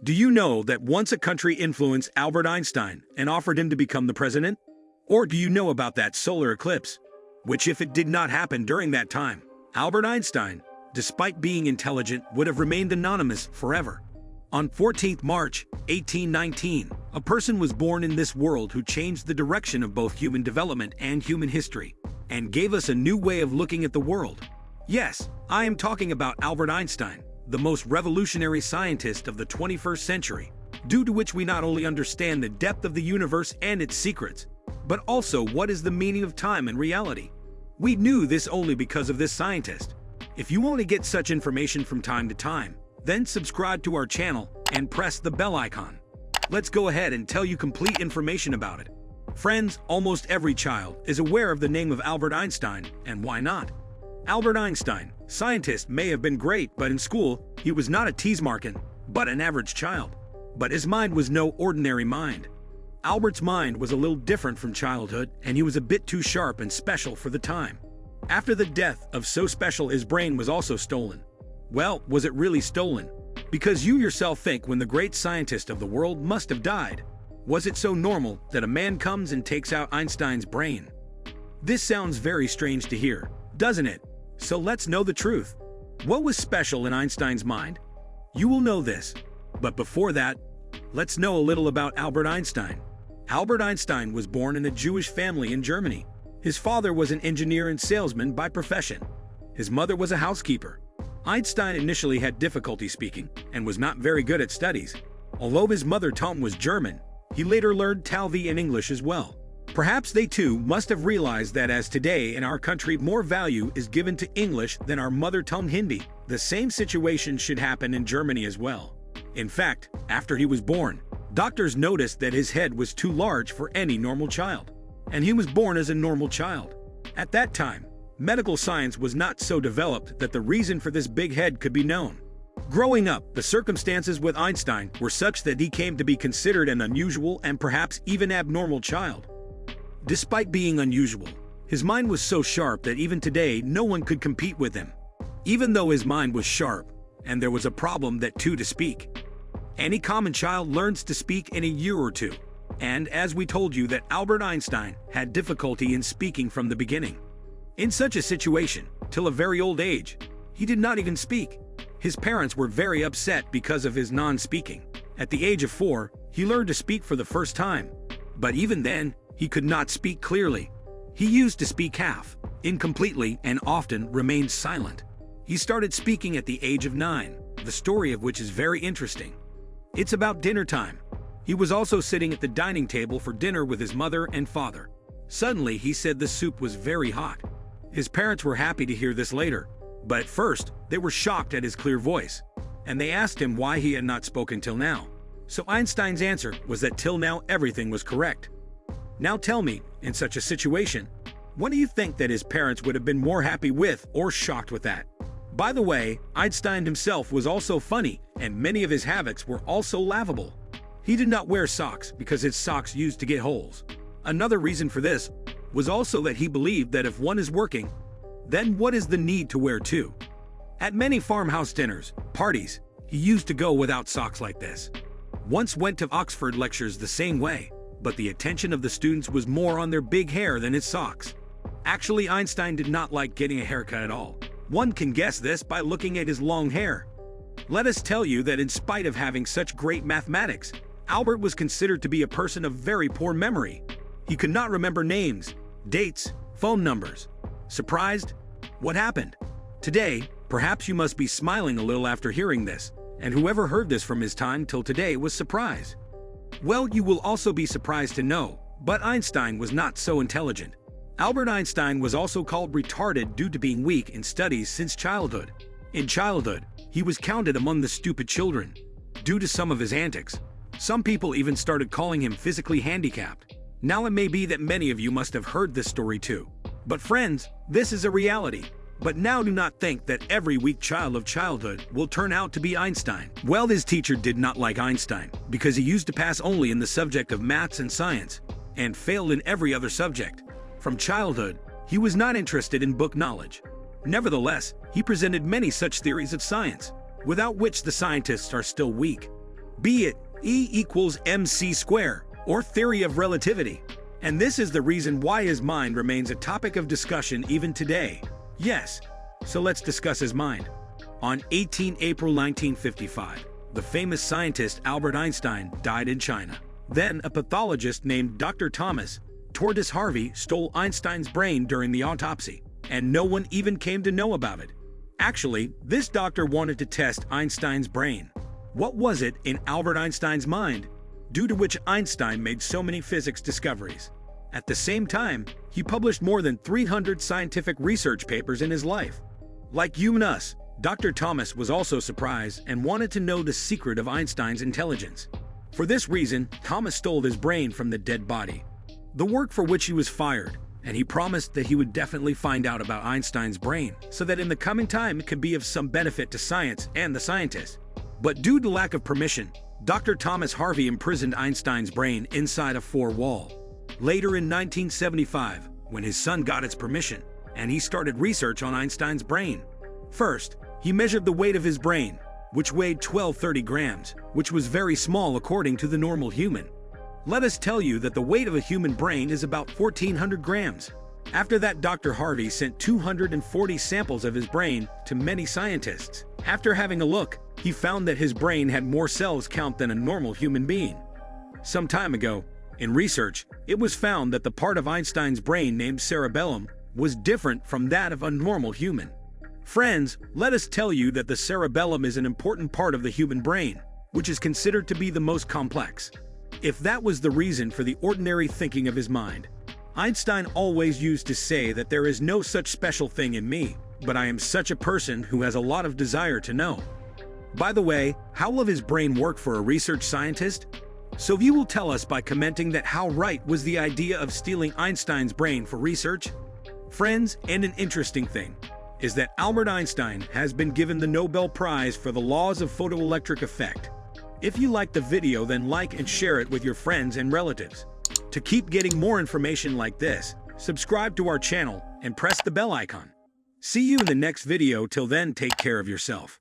Do you know that once a country influenced Albert Einstein and offered him to become the president? Or do you know about that solar eclipse? Which, if it did not happen during that time, Albert Einstein, despite being intelligent, would have remained anonymous forever. On 14th March, 1819, a person was born in this world who changed the direction of both human development and human history, and gave us a new way of looking at the world. Yes, I am talking about Albert Einstein, the most revolutionary scientist of the 21st century, due to which we not only understand the depth of the universe and its secrets, but also what is the meaning of time and reality. We knew this only because of this scientist. If you want to get such information from time to time, then subscribe to our channel and press the bell icon. Let's go ahead and tell you complete information about it. Friends, almost every child is aware of the name of Albert Einstein, and why not? Albert Einstein, scientist, may have been great, but in school, he was not a teasemarkin, but an average child. But his mind was no ordinary mind. Albert's mind was a little different from childhood, and he was a bit too sharp and special for the time. After the death of so special, his brain was also stolen. Well, was it really stolen? Because you yourself think when the great scientist of the world must have died. Was it so normal that a man comes and takes out Einstein's brain? This sounds very strange to hear, doesn't it? So let's know the truth. What was special in Einstein's mind? You will know this. But before that, let's know a little about Albert Einstein. Albert Einstein was born in a Jewish family in Germany. His father was an engineer and salesman by profession. His mother was a housekeeper. Einstein initially had difficulty speaking and was not very good at studies. Although his mother tongue was German, he later learned Talvi and English as well. Perhaps they too must have realized that as today in our country more value is given to English than our mother tongue Hindi, the same situation should happen in Germany as well. In fact, after he was born, doctors noticed that his head was too large for any normal child, and he was born as a normal child. At that time, medical science was not so developed that the reason for this big head could be known. Growing up, the circumstances with Einstein were such that he came to be considered an unusual and perhaps even abnormal child. Despite being unusual, his mind was so sharp that even today no one could compete with him. Even though his mind was sharp, and there was a problem that to speak. Any common child learns to speak in a year or two. And as we told you that Albert Einstein had difficulty in speaking from the beginning. In such a situation, till a very old age, he did not even speak. His parents were very upset because of his non-speaking. At the age of 4, he learned to speak for the first time. But even then, he could not speak clearly. He used to speak half, incompletely, and often remained silent. He started speaking at the age of 9, the story of which is very interesting. It's about dinner time. He was also sitting at the dining table for dinner with his mother and father. Suddenly, he said the soup was very hot. His parents were happy to hear this later, but at first, they were shocked at his clear voice, and they asked him why he had not spoken till now. So Einstein's answer was that till now everything was correct. Now tell me, in such a situation, what do you think that his parents would have been more happy with or shocked with that? By the way, Einstein himself was also funny, and many of his habits were also laughable. He did not wear socks because his socks used to get holes. Another reason for this was also that he believed that if one is working, then what is the need to wear two? At many farmhouse dinners, parties, he used to go without socks like this. Once went to Oxford lectures the same way, but the attention of the students was more on their big hair than his socks. Actually, Einstein did not like getting a haircut at all. One can guess this by looking at his long hair. Let us tell you that in spite of having such great mathematics, Albert was considered to be a person of very poor memory. He could not remember names, dates, phone numbers. Surprised? What happened? Today, perhaps you must be smiling a little after hearing this, and whoever heard this from his time till today was surprised. Well, you will also be surprised to know, but Einstein was not so intelligent. Albert Einstein was also called retarded due to being weak in studies since childhood. In childhood, he was counted among the stupid children, due to some of his antics. Some people even started calling him physically handicapped. Now it may be that many of you must have heard this story too. But friends, this is a reality. But now do not think that every weak child of childhood will turn out to be Einstein. Well, his teacher did not like Einstein because he used to pass only in the subject of maths and science, and failed in every other subject. From childhood, he was not interested in book knowledge. Nevertheless, he presented many such theories of science, without which the scientists are still weak. be it E equals mc squared, or theory of relativity. And this is the reason why his mind remains a topic of discussion even today. Yes, so let's discuss his mind. On 18 April 1955, the famous scientist Albert Einstein died in China. Then a pathologist named Dr. Thomas Tortoise Harvey stole Einstein's brain during the autopsy, and no one even came to know about it. Actually, this doctor wanted to test Einstein's brain. What was it in Albert Einstein's mind, due to which Einstein made so many physics discoveries? At the same time, he published more than 300 scientific research papers in his life. Like you and us, Dr. Thomas was also surprised and wanted to know the secret of Einstein's intelligence. For this reason, Thomas stole his brain from the dead body, the work for which he was fired, and he promised that he would definitely find out about Einstein's brain so that in the coming time it could be of some benefit to science and the scientists. But due to lack of permission, Dr. Thomas Harvey imprisoned Einstein's brain inside a four-wall. Later in 1975, when his son got its permission, and he started research on Einstein's brain. First, he measured the weight of his brain, which weighed 1230 grams, which was very small according to the normal human. Let us tell you that the weight of a human brain is about 1400 grams. After that, Dr. Harvey sent 240 samples of his brain to many scientists. After having a look, he found that his brain had more cells count than a normal human being. Some time ago, in research, it was found that the part of Einstein's brain named cerebellum was different from that of a normal human. Friends, let us tell you that the cerebellum is an important part of the human brain, which is considered to be the most complex. If that was the reason for the ordinary thinking of his mind, Einstein always used to say that there is no such special thing in me, but I am such a person who has a lot of desire to know. By the way, how will his brain work for a research scientist? So you will tell us by commenting that how right was the idea of stealing Einstein's brain for research? Friends, and an interesting thing is that Albert Einstein has been given the Nobel Prize for the laws of photoelectric effect. If you liked the video, then like and share it with your friends and relatives. To keep getting more information like this, subscribe to our channel and press the bell icon. See you in the next video. Till then, take care of yourself.